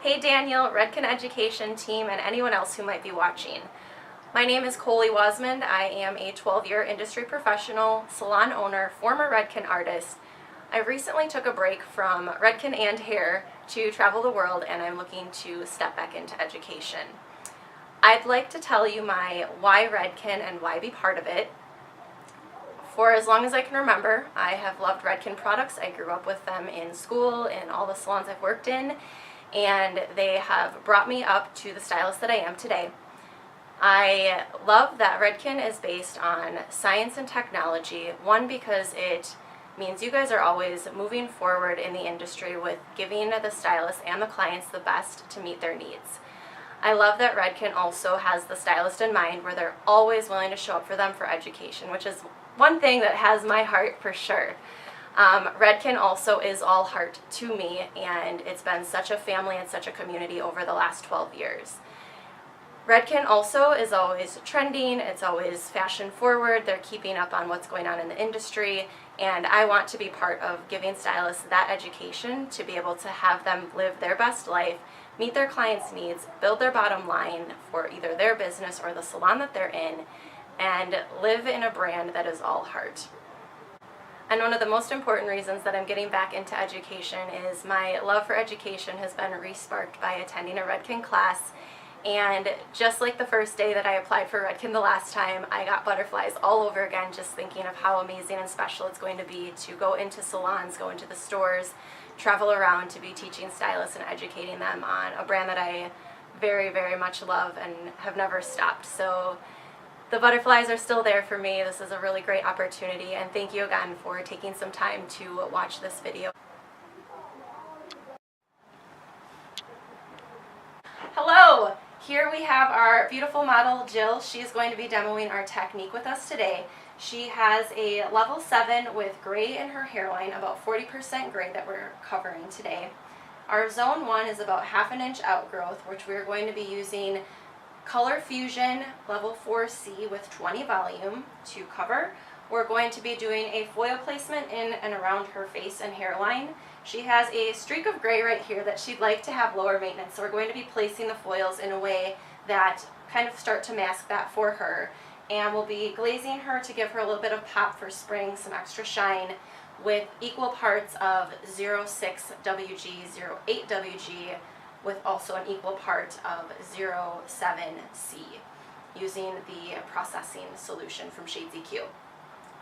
Hey Daniel, Redken Education team, and anyone else who might be watching. My name is Colie Wasmund. I am a 12-year industry professional, salon owner, former Redken artist. I recently took a break from Redken and hair to travel the world, and I'm looking to step back into education. I'd like to tell you my why Redken and why be part of it. For as long as I can remember, I have loved Redken products. I grew up with them in school, in all the salons I've worked in, and they have brought me up to the stylist that I am today. I love that Redken is based on science and technology. One, because it means you guys are always moving forward in the industry with giving the stylists and the clients the best to meet their needs. I love that Redken also has the stylist in mind, where they're always willing to show up for them for education, which is one thing that has my heart for sure. Redken also is all heart to me, and it's been such a family and such a community over the last 12 years. Redken also is always trending, it's always fashion forward, they're keeping up on what's going on in the industry, and I want to be part of giving stylists that education to be able to have them live their best life, meet their clients' needs, build their bottom line for either their business or the salon that they're in, and live in a brand that is all heart. And one of the most important reasons that I'm getting back into education is my love for education has been re-sparked by attending a Redken class. And just like the first day that I applied for Redken the last time, I got butterflies all over again just thinking of how amazing and special it's going to be to go into salons, go into the stores, travel around to be teaching stylists and educating them on a brand that I very, very much love and have never stopped. So the butterflies are still there for me. This is a really great opportunity, and thank you again for taking some time to watch this video. Hello! Here we have our beautiful model, Jill. She's going to be demoing our technique with us today. She has a level 7 with gray in her hairline, about 40% gray that we're covering today. Our zone 1 is about ½ inch outgrowth, which we're going to be using Color Fusion level 4C with 20 volume to cover. We're going to be doing a foil placement in and around her face and hairline. She has a streak of gray right here that she'd like to have lower maintenance, so we're going to be placing the foils in a way that kind of start to mask that for her. And we'll be glazing her to give her a little bit of pop for spring, some extra shine, with equal parts of 06 WG, 08 WG, with also an equal part of 07C, using the processing solution from Shades EQ.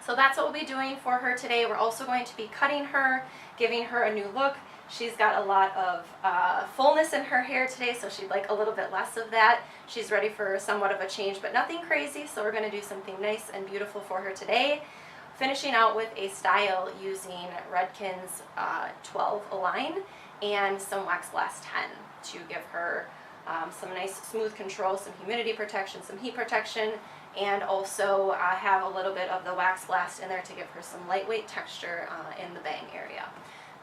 So that's what we'll be doing for her today. We're also going to be cutting her, giving her a new look. She's got a lot of fullness in her hair today, so she'd like a little bit less of that. She's ready for somewhat of a change, but nothing crazy, so we're going to do something nice and beautiful for her today. Finishing out with a style using Redken's 12 Align and some Wax Blast 10 to give her some nice smooth control, some humidity protection, some heat protection, and also have a little bit of the Wax Blast in there to give her some lightweight texture in the bang area.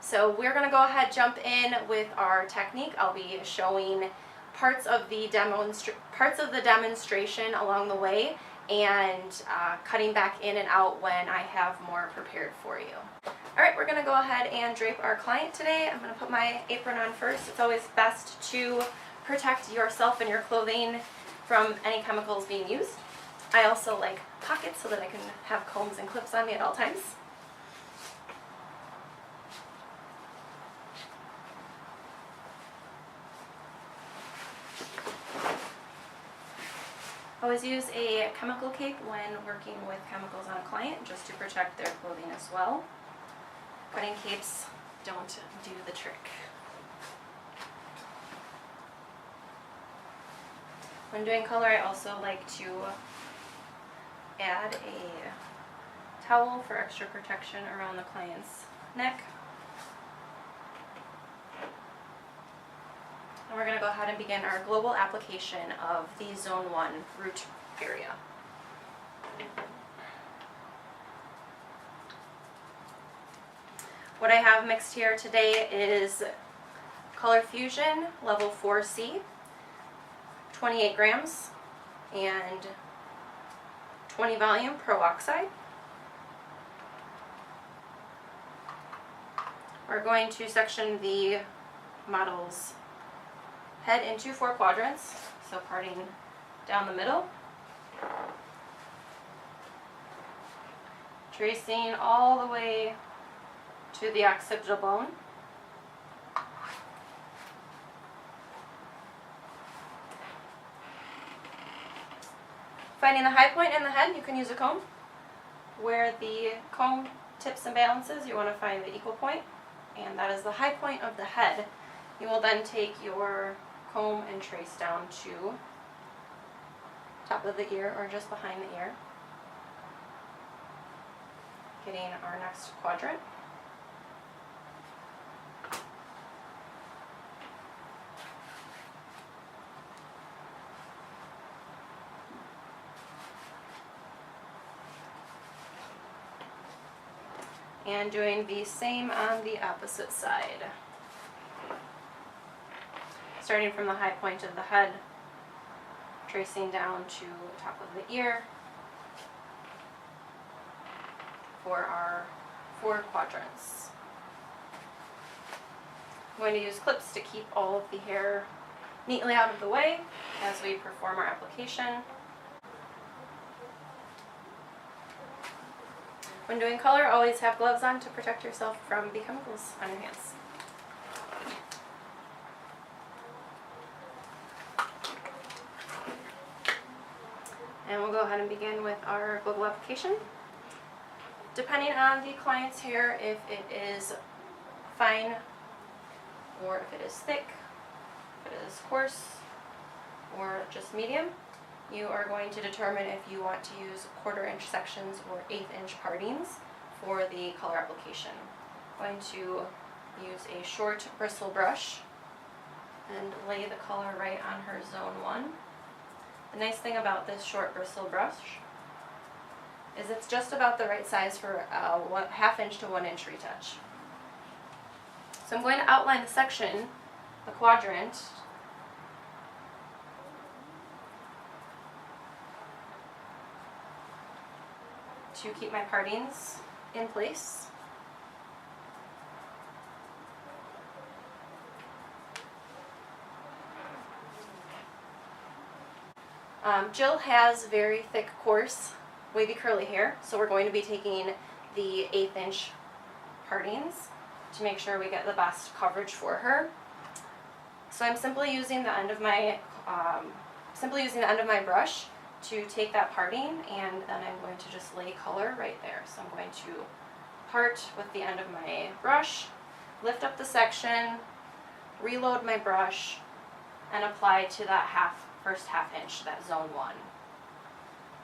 So we're going to go ahead, jump in with our technique. I'll be showing parts of the demonstration along the way, and cutting back in and out when I have more prepared for you. Alright, we're going to go ahead and drape our client today. I'm going to put my apron on first. It's always best to protect yourself and your clothing from any chemicals being used. I also like pockets so that I can have combs and clips on me at all times. Always use a chemical cape when working with chemicals on a client, just to protect their clothing as well. Cutting capes don't do the trick. When doing color, I also like to add a towel for extra protection around the client's neck. And we're going to go ahead and begin our global application of the Zone 1 root area. What I have mixed here today is Color Fusion level 4C, 28 grams, and 20 volume peroxide. We're going to section the model's head into 4 quadrants, so parting down the middle, tracing all the way to the occipital bone. Finding the high point in the head, you can use a comb. Where the comb tips and balances, you want to find the equal point, and that is the high point of the head. You will then take your comb and trace down to top of the ear or just behind the ear, getting our next quadrant. And doing the same on the opposite side. Starting from the high point of the head, tracing down to the top of the ear for our 4 quadrants. I'm going to use clips to keep all of the hair neatly out of the way as we perform our application. When doing color, always have gloves on to protect yourself from the chemicals on your hands. And we'll go ahead and begin with our global application. Depending on the client's hair, if it is fine or if it is thick, if it is coarse or just medium, you are going to determine if you want to use 1/4 inch sections or 1/8 inch partings for the color application. I'm going to use a short bristle brush and lay the color right on her zone 1. The nice thing about this short bristle brush is it's just about the right size for a 1/2 inch to 1 inch retouch. So I'm going to outline the section, the quadrant, to keep my partings in place. Jill has very thick, coarse, wavy curly hair, so we're going to be taking the 1/8 inch partings to make sure we get the best coverage for her. So I'm simply using the end of my brush to take that parting, and then I'm going to just lay color right there. So I'm going to part with the end of my brush, lift up the section, reload my brush, and apply to that first 1/2 inch, that zone 1.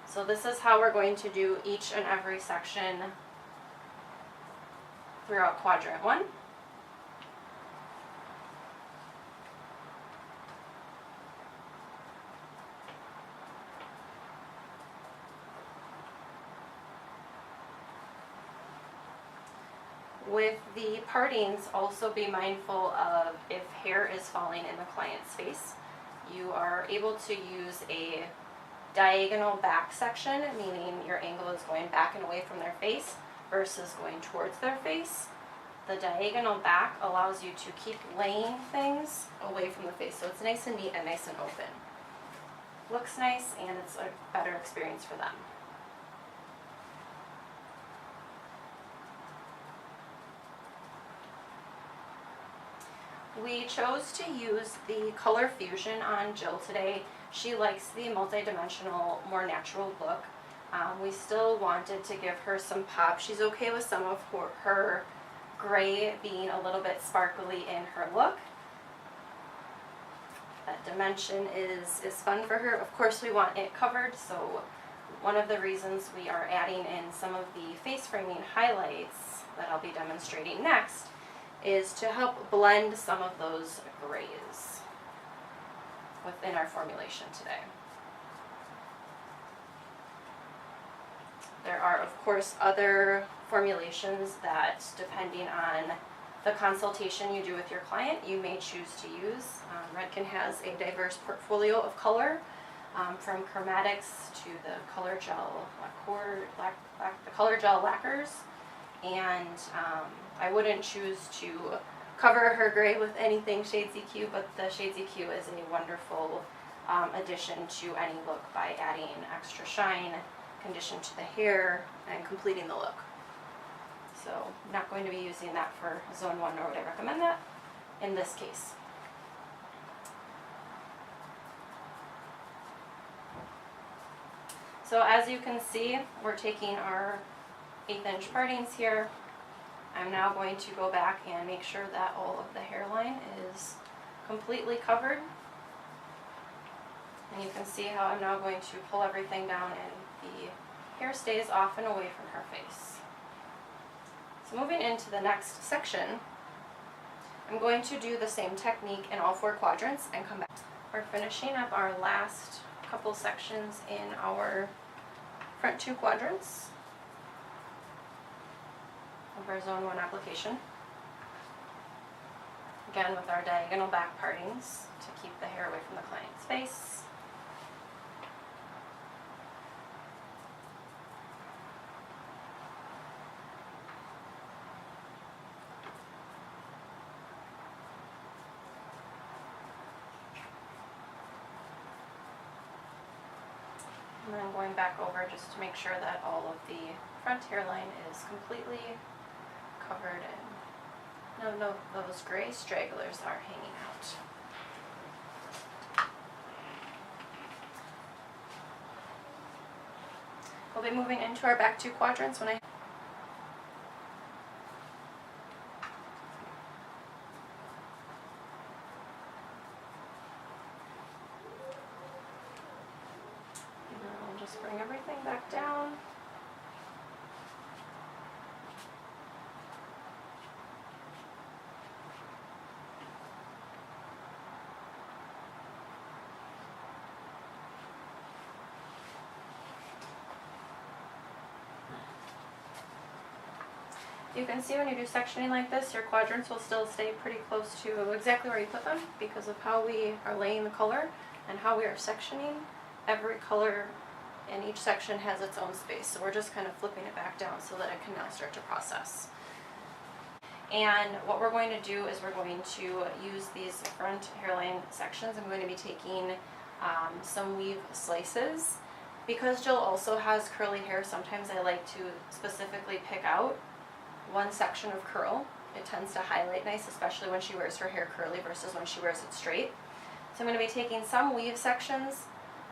So this is how we're going to do each and every section throughout quadrant 1. With the partings, also be mindful of if hair is falling in the client's face. You are able to use a diagonal back section, meaning your angle is going back and away from their face versus going towards their face. The diagonal back allows you to keep laying things away from the face, so it's nice and neat and nice and open. Looks nice, and it's a better experience for them. We chose to use the color fusion on Jill today. She likes the multi-dimensional, more natural look. We still wanted to give her some pop. She's okay with some of her gray being a little bit sparkly in her look. That dimension is fun for her. Of course, we want it covered, so one of the reasons we are adding in some of the face framing highlights that I'll be demonstrating next is to help blend some of those grays within our formulation today. There are, of course, other formulations that, depending on the consultation you do with your client, you may choose to use. Redken has a diverse portfolio of color, from chromatics to the color gel lacquers, and I wouldn't choose to cover her gray with anything Shades EQ, but the Shades EQ is a wonderful addition to any look by adding extra shine, condition to the hair, and completing the look. So I'm not going to be using that for zone 1, nor would I recommend that in this case. So as you can see, we're taking our 1/8 inch partings here. I'm now going to go back and make sure that all of the hairline is completely covered. And you can see how I'm now going to pull everything down and the hair stays off and away from her face. So moving into the next section, I'm going to do the same technique in all 4 quadrants and come back. We're finishing up our last couple sections in our front 2 quadrants of our zone 1 application. Again with our diagonal back partings to keep the hair away from the client's face. And then going back over just to make sure that all of the front hairline is completely covered and none of those gray stragglers are hanging out. We'll be moving into our back 2 quadrants when I bring everything back down. You can see when you do sectioning like this, your quadrants will still stay pretty close to exactly where you put them because of how we are laying the color and how we are sectioning. Every color and each section has its own space, so we're just kind of flipping it back down so that it can now start to process. And what we're going to do is we're going to use these front hairline sections. I'm going to be taking some weave slices. Because Jill also has curly hair, sometimes I like to specifically pick out one section of curl. It tends to highlight nice, especially when she wears her hair curly versus when she wears it straight. So I'm going to be taking some weave sections,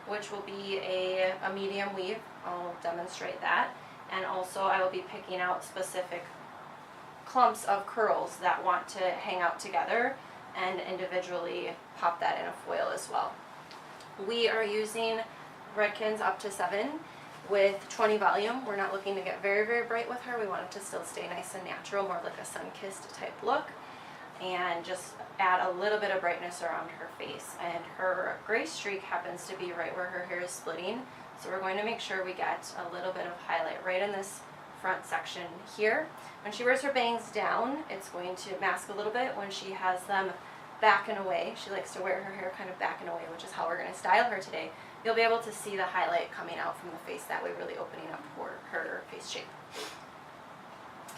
which will be a medium weave. I'll demonstrate that. And also I will be picking out specific clumps of curls that want to hang out together and individually pop that in a foil as well. We are using Redkens up to 7 with 20 volume. We're not looking to get very, very bright with her. We want it to still stay nice and natural, more like a sun-kissed type look. And just add a little bit of brightness around her face. And her gray streak happens to be right where her hair is splitting. So we're going to make sure we get a little bit of highlight right in this front section here. When she wears her bangs down, it's going to mask a little bit. When she has them back and away, she likes to wear her hair kind of back and away, which is how we're going to style her today. You'll be able to see the highlight coming out from the face, that way really opening up for her face shape.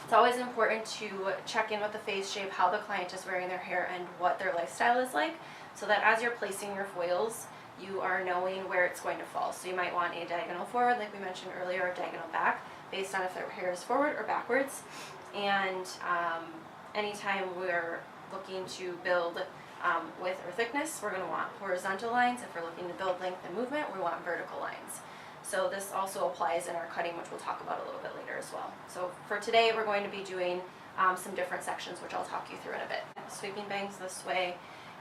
It's always important to check in with the face shape, how the client is wearing their hair, and what their lifestyle is like, so that as you're placing your foils, you are knowing where it's going to fall. So you might want a diagonal forward, like we mentioned earlier, or diagonal back, based on if their hair is forward or backwards. And anytime we're looking to build width or thickness, we're going to want horizontal lines. If we're looking to build length and movement, we want vertical lines. So this also applies in our cutting, which we'll talk about a little bit later as well. So for today, we're going to be doing some different sections, which I'll talk you through in a bit. Sweeping bangs this way.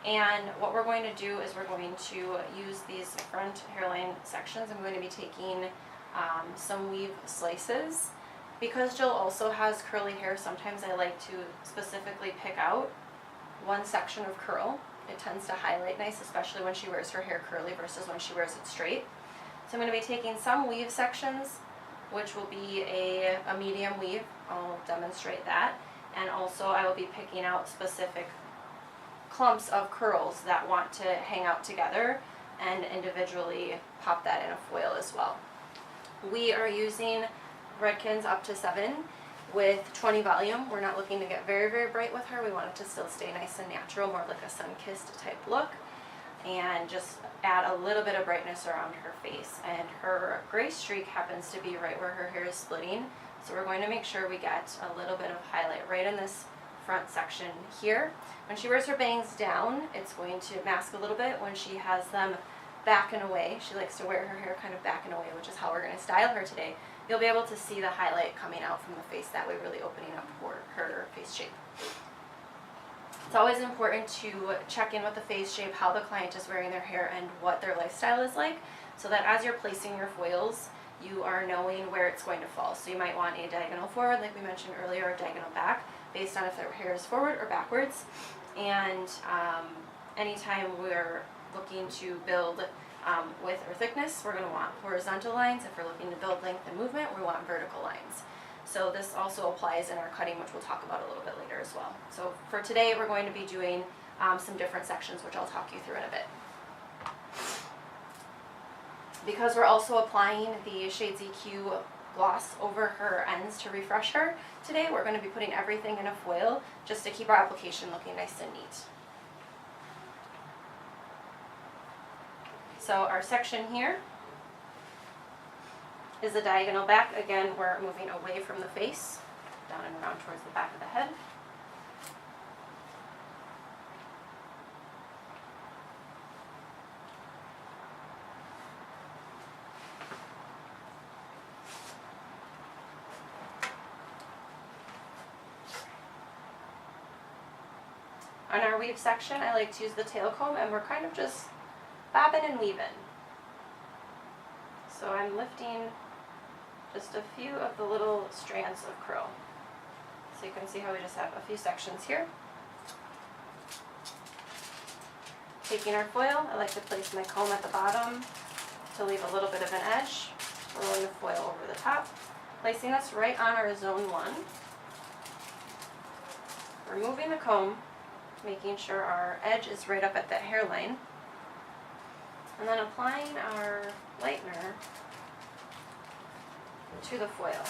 And what we're going to do is we're going to use these front hairline sections. I'm going to be taking some weave slices. Because Jill also has curly hair, sometimes I like to specifically pick out one section of curl. It tends to highlight nice, especially when she wears her hair curly versus when she wears it straight. So I'm going to be taking some weave sections, which will be a medium weave. I'll demonstrate that. And also I will be picking out specific clumps of curls that want to hang out together and individually pop that in a foil as well. We are using Redkens up to 7 with 20 volume. We're not looking to get very, very bright with her. We want it to still stay nice and natural, more like a sun-kissed type look. And just add a little bit of brightness around her face. And her gray streak happens to be right where her hair is splitting. So we're going to make sure we get a little bit of highlight right in this front section here. When she wears her bangs down, it's going to mask a little bit. When she has them back and away, she likes to wear her hair kind of back and away, which is how we're going to style her today. You'll be able to see the highlight coming out from the face, that way really opening up for her face shape. It's always important to check in with the face shape, how the client is wearing their hair, and what their lifestyle is like, so that as you're placing your foils, you are knowing where it's going to fall. So you might want a diagonal forward, like we mentioned earlier, or diagonal back, based on if their hair is forward or backwards. And anytime we're looking to build width or thickness, we're going to want horizontal lines. If we're looking to build length and movement, we want vertical lines. So this also applies in our cutting, which we'll talk about a little bit later as well. So for today, we're going to be doing some different sections, which I'll talk you through in a bit. Because we're also applying the Shades EQ gloss over her ends to refresh her, today we're going to be putting everything in a foil just to keep our application looking nice and neat. So our section here is a diagonal back. Again, we're moving away from the face, down and around towards the back of the head. On our weave section, I like to use the tail comb, and we're kind of just bobbing and weaving. So I'm lifting just a few of the little strands of curl. So you can see how we just have a few sections here. Taking our foil, I like to place my comb at the bottom to leave a little bit of an edge, rolling the foil over the top. Placing this right on our zone 1. Removing the comb, making sure our edge is right up at that hairline. And then applying our lightener to the foil.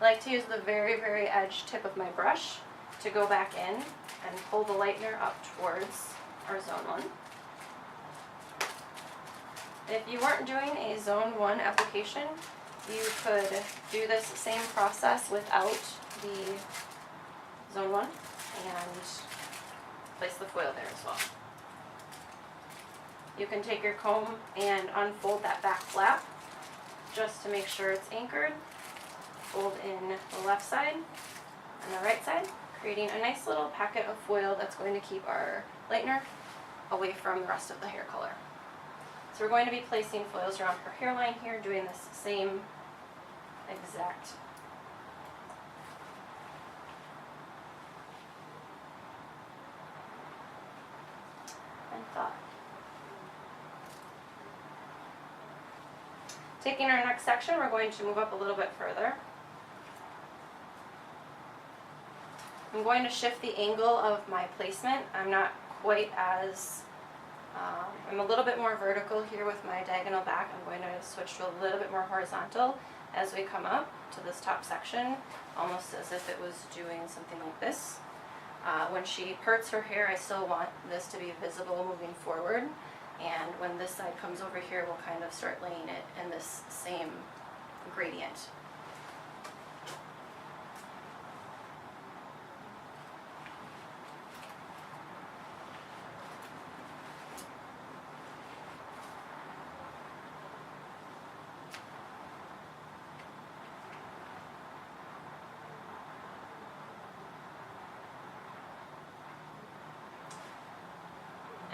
I like to use the very, very edge tip of my brush to go back in and pull the lightener up towards our zone 1. If you weren't doing a zone 1 application, you could do this same process without the zone 1 and place the foil there as well. You can take your comb and unfold that back flap just to make sure it's anchored. Fold in the left side and the right side, creating a nice little packet of foil that's going to keep our lightener away from the rest of the hair color. So we're going to be placing foils around her hairline here, doing this same exact thought. Taking our next section, we're going to move up a little bit further. I'm going to shift the angle of my placement. I'm not quite as, I'm a little bit more vertical here with my diagonal back. I'm going to switch to a little bit more horizontal as we come up to this top section, almost as if it was doing something like this. When she parts her hair, I still want this to be visible moving forward, and when this side comes over here, we'll kind of start laying it in this same gradient.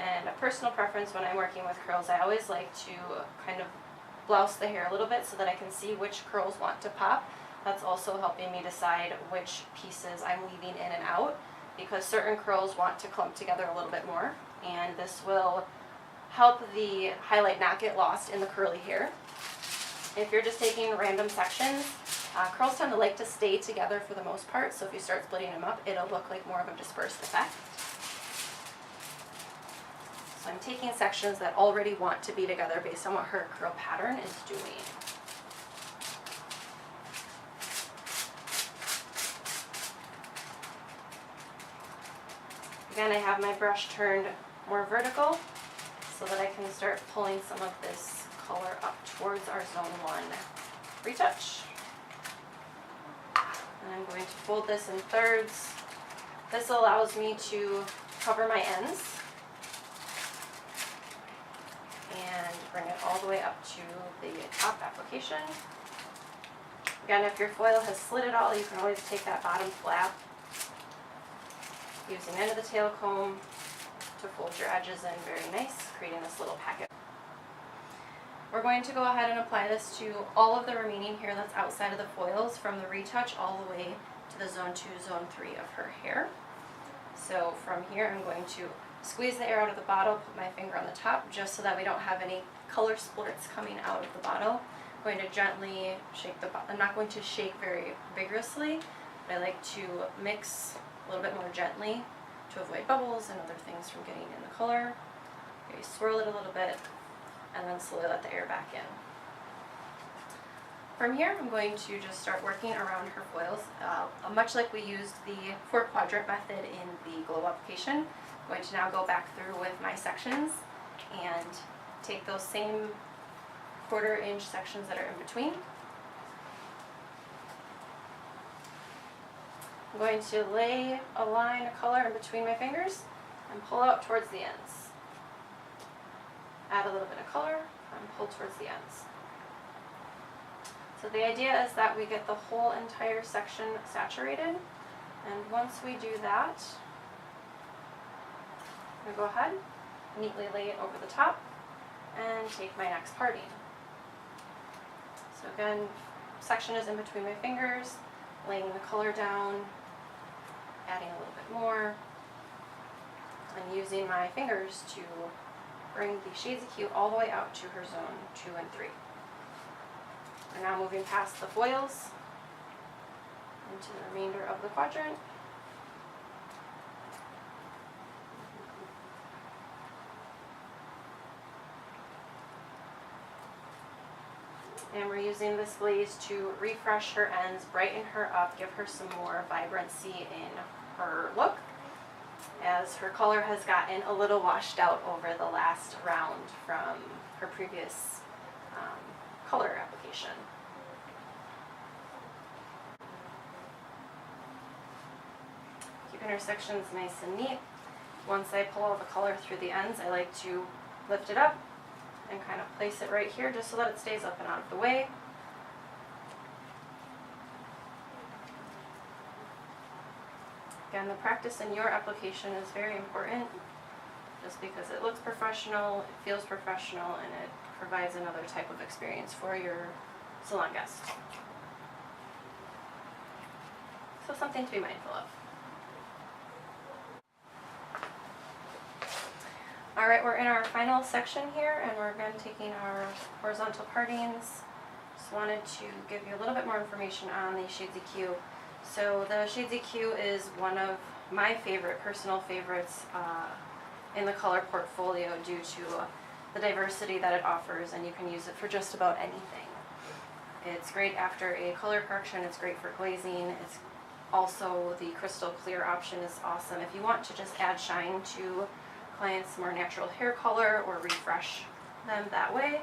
And a personal preference when I'm working with curls, I always like to kind of blouse the hair a little bit so that I can see which curls want to pop. That's also helping me decide which pieces I'm weaving in and out, because certain curls want to clump together a little bit more, and this will help the highlight not get lost in the curly hair. If you're just taking random sections, curls tend to like to stay together for the most part, so if you start splitting them up, it'll look like more of a dispersed effect. So I'm taking sections that already want to be together based on what her curl pattern is doing. Again, I have my brush turned more vertical so that I can start pulling some of this color up towards our zone 1 retouch. And I'm going to fold this in thirds. This allows me to cover my ends and bring it all the way up to the top application. Again, if your foil has slid at all, you can always take that bottom flap using the end of the tail comb to fold your edges in very nice, creating this little packet. We're going to go ahead and apply this to all of the remaining hair that's outside of the foils, from the retouch all the way to the zone 2, zone 3 of her hair. So from here, I'm going to squeeze the air out of the bottle, put my finger on the top, just so that we don't have any color splurts coming out of the bottle. I'm going to gently shake the bottle. I'm not going to shake very vigorously, but I like to mix a little bit more gently to avoid bubbles and other things from getting in the color. Maybe swirl it a little bit, and then slowly let the air back in. From here, I'm going to just start working around her foils, much like we used the 4-quadrant method in the glow application. I'm going to now go back through with my sections and take those same 1/4 inch sections that are in between. I'm going to lay a line of color in between my fingers and pull out towards the ends. Add a little bit of color and pull towards the ends. So the idea is that we get the whole entire section saturated, and once we do that, I'm going to go ahead, neatly lay it over the top, and take my next parting. So again, section is in between my fingers, laying the color down, adding a little bit more, and using my fingers to bring the shades of hue all the way out to her zone 2 and 3. We're now moving past the foils into the remainder of the quadrant. And we're using this glaze to refresh her ends, brighten her up, give her some more vibrancy in her look, as her color has gotten a little washed out over the last round from her previous color application. Keeping her sections nice and neat. Once I pull all the color through the ends, I like to lift it up and kind of place it right here just so that it stays up and out of the way. Again, the practice in your application is very important, just because it looks professional, it feels professional, and it provides another type of experience for your salon guest. So something to be mindful of. Alright, we're in our final section here, and we're again taking our horizontal partings. Just wanted to give you a little bit more information on the Shades EQ. So the Shades EQ is one of my personal favorites in the color portfolio due to the diversity that it offers, and you can use it for just about anything. It's great after a color correction, it's great for glazing, it's also the crystal clear option is awesome if you want to just add shine to clients' more natural hair color or refresh them that way.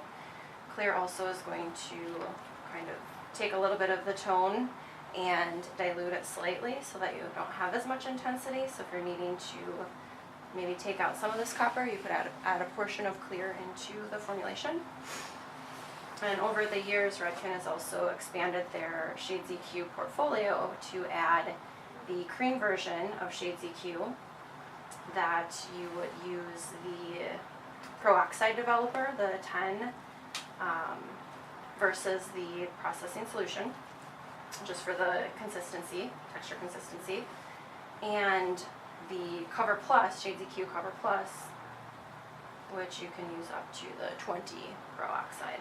Clear also is going to kind of take a little bit of the tone and dilute it slightly so that you don't have as much intensity. So if you're needing to maybe take out some of this copper, you could add a portion of clear into the formulation. And over the years, Redken has also expanded their Shades EQ portfolio to add the cream version of Shades EQ that you would use the peroxide developer, the 10, versus the processing solution, just for the consistency, texture consistency. And the Cover Plus, Shades EQ Cover Plus, which you can use up to the 20 peroxide,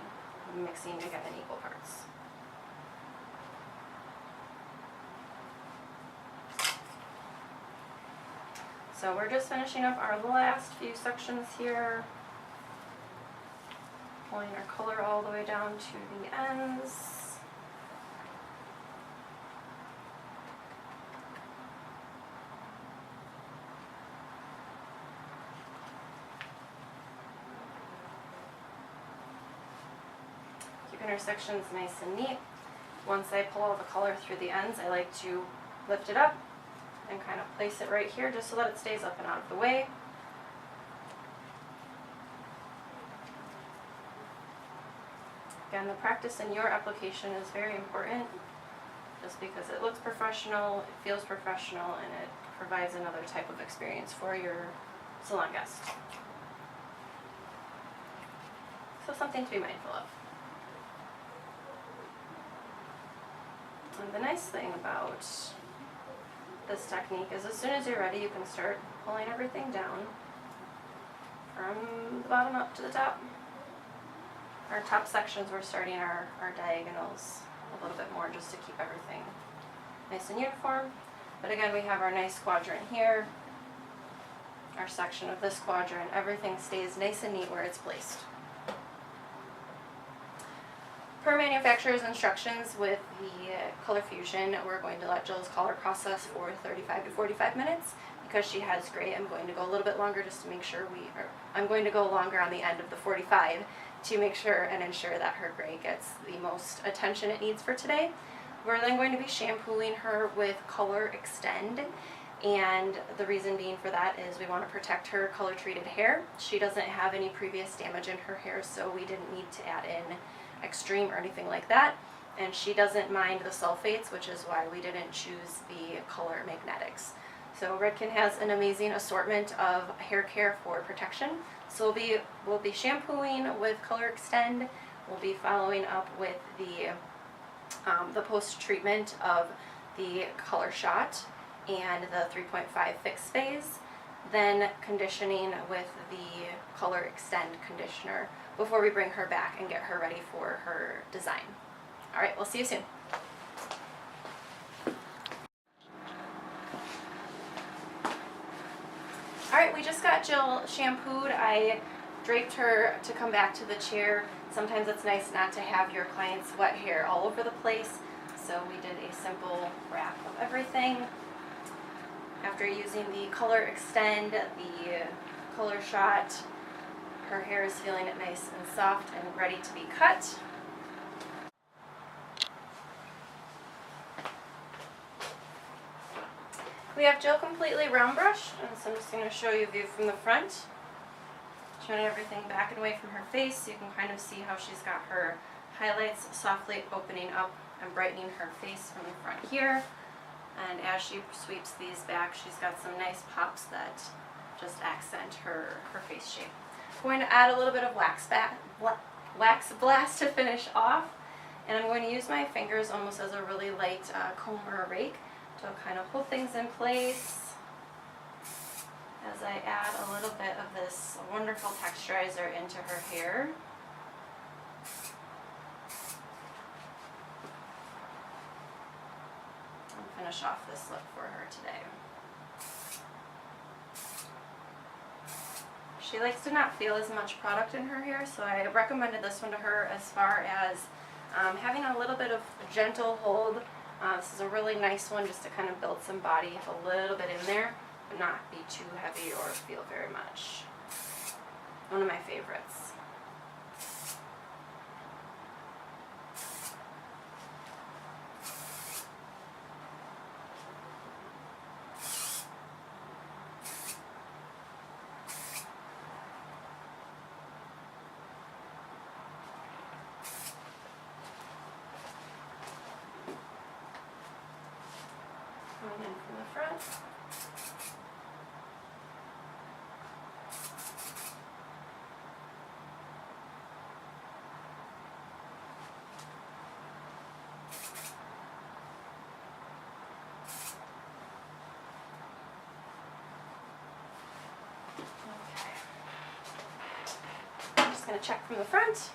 mixing again in equal parts. So we're just finishing up our last few sections here, pulling our color all the way down to the ends. Keeping our sections nice and neat. Once I pull all the color through the ends, I like to lift it up and kind of place it right here just so that it stays up and out of the way. Again, the practice in your application is very important just because it looks professional, it feels professional, and it provides another type of experience for your salon guest. So something to be mindful of. And the nice thing about this technique is as soon as you're ready, you can start pulling everything down from the bottom up to the top. Our top sections, we're starting our diagonals a little bit more just to keep everything nice and uniform. But again, we have our nice quadrant here, our section of this quadrant. Everything stays nice and neat where it's placed. Per manufacturer's instructions with the color fusion, we're going to let Jill's color process for 35 to 45 minutes. Because she has gray, I'm going to go a little bit longer just to make sure I'm going to go longer on the end of the 45 to make sure and ensure that her gray gets the most attention it needs for today. We're then going to be shampooing her with Color Extend, and the reason being for that is we want to protect her color treated hair. She doesn't have any previous damage in her hair, so we didn't need to add in extreme or anything like that, and she doesn't mind the sulfates, which is why we didn't choose the color magnetics. So Redken has an amazing assortment of hair care for protection. So we'll be shampooing with Color Extend. We'll be following up with the post-treatment of the color shot and the 3.5 fix phase, then conditioning with the Color Extend conditioner before we bring her back and get her ready for her design. All right, we'll see you soon. Alright, we just got Jill shampooed. I draped her to come back to the chair. Sometimes it's nice not to have your client's wet hair all over the place, so we did a simple wrap of everything. After using the Color Extend, the color shot, her hair is feeling nice and soft and ready to be cut. We have Jill completely round brushed, and so I'm just going to show you a view from the front. Turning everything back and away from her face so you can kind of see how she's got her highlights softly opening up and brightening her face from the front here. And as she sweeps these back, she's got some nice pops that just accent her face shape. I'm going to add a little bit of wax blast to finish off, and I'm going to use my fingers almost as a really light comb or a rake to kind of hold things in place as I add a little bit of this wonderful texturizer into her hair. And finish off this look for her today. She likes to not feel as much product in her hair, so I recommended this one to her as far as having a little bit of gentle hold. This is a really nice one just to kind of build some body a little bit in there, but not be too heavy or feel very much. One of my favorites. Coming in from the front. Okay. I'm just going to check from the front.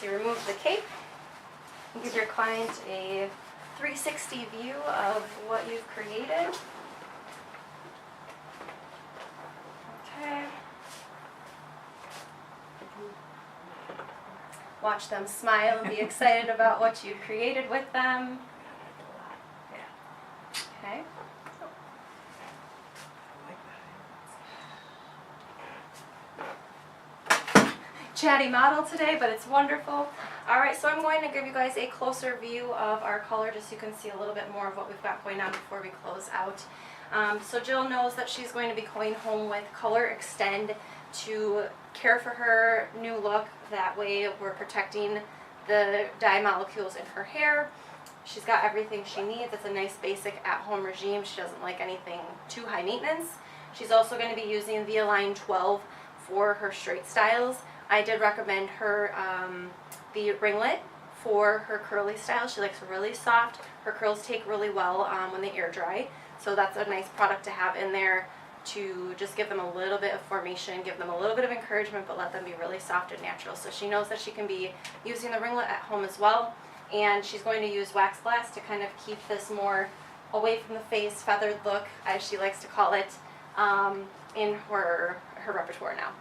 to remove the cape and give your client a 360 view of what you've created. Okay. Watch them smile and be excited about what you've created with them. Okay. Chatty model today, but it's wonderful. Alright, so I'm going to give you guys a closer view of our color just so you can see a little bit more of what we've got going on before we close out. So Jill knows that she's going to be going home with Color Extend to care for her new look. That way we're protecting the dye molecules in her hair. She's got everything she needs. It's a nice basic at-home regime. She doesn't like anything too high maintenance. She's also going to be using the Align 12 for her straight styles. I did recommend her the ringlet for her curly style. She likes really soft. Her curls take really well when they air dry. So that's a nice product to have in there to just give them a little bit of formation, give them a little bit of encouragement, but let them be really soft and natural. So she knows that she can be using the ringlet at home as well. And she's going to use wax blast to kind of keep this more away from the face, feathered look, as she likes to call it, in her repertoire now.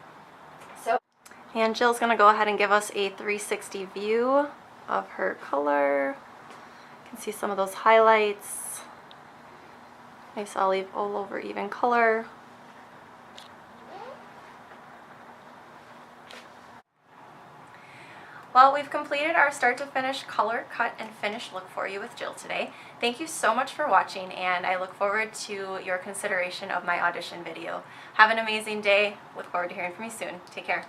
And Jill's going to go ahead and give us a 360 view of her color. You can see some of those highlights. Nice olive all over even color. Well, we've completed our start to finish color, cut, and finish look for you with Jill today. Thank you so much for watching, and I look forward to your consideration of my audition video. Have an amazing day. Look forward to hearing from you soon. Take care.